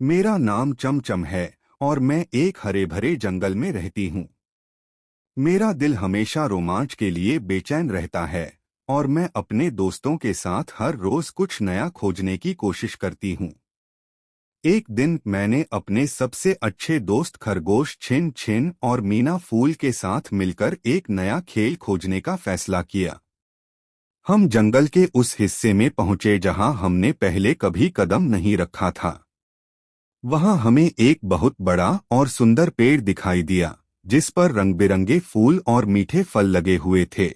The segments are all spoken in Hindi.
मेरा नाम चमचम है और मैं एक हरे भरे जंगल में रहती हूँ। मेरा दिल हमेशा रोमांच के लिए बेचैन रहता है और मैं अपने दोस्तों के साथ हर रोज कुछ नया खोजने की कोशिश करती हूँ। एक दिन मैंने अपने सबसे अच्छे दोस्त खरगोश छिन छिन और मीना फूल के साथ मिलकर एक नया खेल खोजने का फैसला किया। हम जंगल के उस हिस्से में पहुंचे जहां हमने पहले कभी कदम नहीं रखा था। वहां हमें एक बहुत बड़ा और सुंदर पेड़ दिखाई दिया, जिस पर रंग बिरंगे फूल और मीठे फल लगे हुए थे।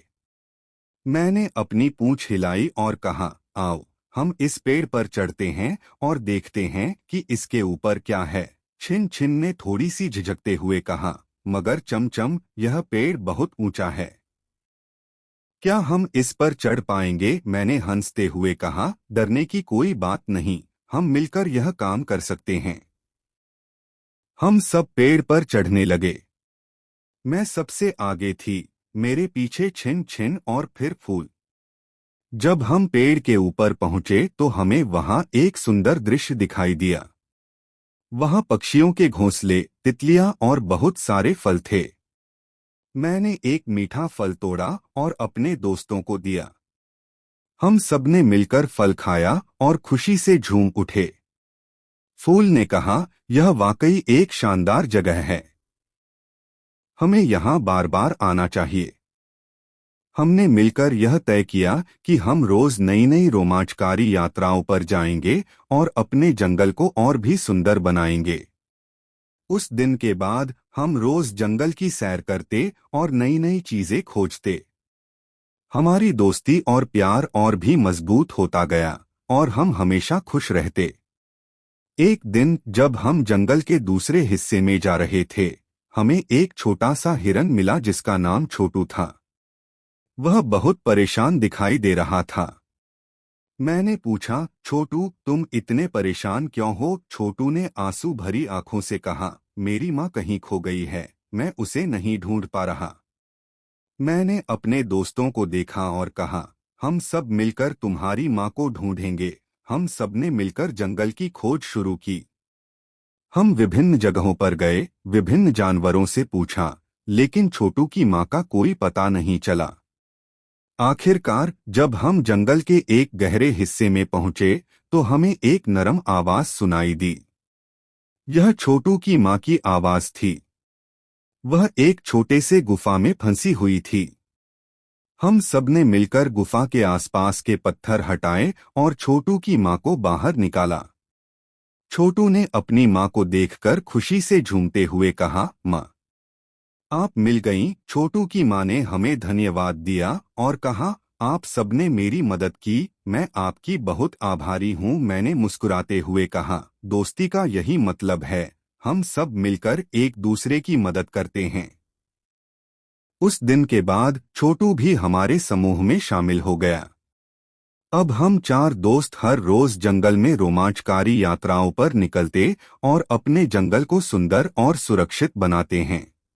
मैंने अपनी पूंछ हिलाई और कहा, आओ, हम इस पेड़ पर चढ़ते हैं और देखते हैं कि इसके ऊपर क्या है। छिन छिन ने थोड़ी सी झिझकते हुए कहा, मगर चमचम, यह पेड़ बहुत ऊंचा है। क्या हम इस पर चढ़ पाएंगे? मैंने हंसते हुए कहा, डरने की कोई बात नहीं, हम मिलकर यह काम कर सकते हैं। हम सब पेड़ पर चढ़ने लगे। मैं सबसे आगे थी, मेरे पीछे छिन छिन और फिर फूल। जब हम पेड़ के ऊपर पहुंचे तो हमें वहां एक सुंदर दृश्य दिखाई दिया। वहां पक्षियों के घोंसले, तितलियां और बहुत सारे फल थे। मैंने एक मीठा फल तोड़ा और अपने दोस्तों को दिया। हम सबने मिलकर फल खाया और खुशी से झूम उठे। फूल ने कहा, यह वाकई एक शानदार जगह है, हमें यहाँ बार बार आना चाहिए। हमने मिलकर यह तय किया कि हम रोज नई नई रोमांचकारी यात्राओं पर जाएंगे और अपने जंगल को और भी सुंदर बनाएंगे। उस दिन के बाद हम रोज जंगल की सैर करते और नई नई चीजें खोजते। हमारी दोस्ती और प्यार और भी मजबूत होता गया और हम हमेशा खुश रहते। एक दिन जब हम जंगल के दूसरे हिस्से में जा रहे थे, हमें एक छोटा सा हिरन मिला जिसका नाम छोटू था। वह बहुत परेशान दिखाई दे रहा था। मैंने पूछा, छोटू, तुम इतने परेशान क्यों हो? छोटू ने आंसू भरी आंखों से कहा, मेरी माँ कहीं खो गई है, मैं उसे नहीं ढूंढ पा रहा। मैंने अपने दोस्तों को देखा और कहा, हम सब मिलकर तुम्हारी माँ को ढूंढेंगे। हम सबने मिलकर जंगल की खोज शुरू की। हम विभिन्न जगहों पर गए, विभिन्न जानवरों से पूछा, लेकिन छोटू की माँ का कोई पता नहीं चला। आखिरकार जब हम जंगल के एक गहरे हिस्से में पहुंचे तो हमें एक नरम आवाज सुनाई दी। यह छोटू की माँ की आवाज थी। वह एक छोटे से गुफा में फंसी हुई थी। हम सबने मिलकर गुफा के आसपास के पत्थर हटाए और छोटू की माँ को बाहर निकाला। छोटू ने अपनी माँ को देखकर खुशी से झूमते हुए कहा, माँ, आप मिल गईं। छोटू की माँ ने हमें धन्यवाद दिया और कहा, आप सबने मेरी मदद की, मैं आपकी बहुत आभारी हूँ। मैंने मुस्कुराते हुए कहा, दोस्ती का यही मतलब है, हम सब मिलकर एक दूसरे की मदद करते हैं। उस दिन के बाद छोटू भी हमारे समूह में शामिल हो गया। अब हम चार दोस्त हर रोज जंगल में रोमांचकारी यात्राओं पर निकलते और अपने जंगल को सुंदर और सुरक्षित बनाते हैं।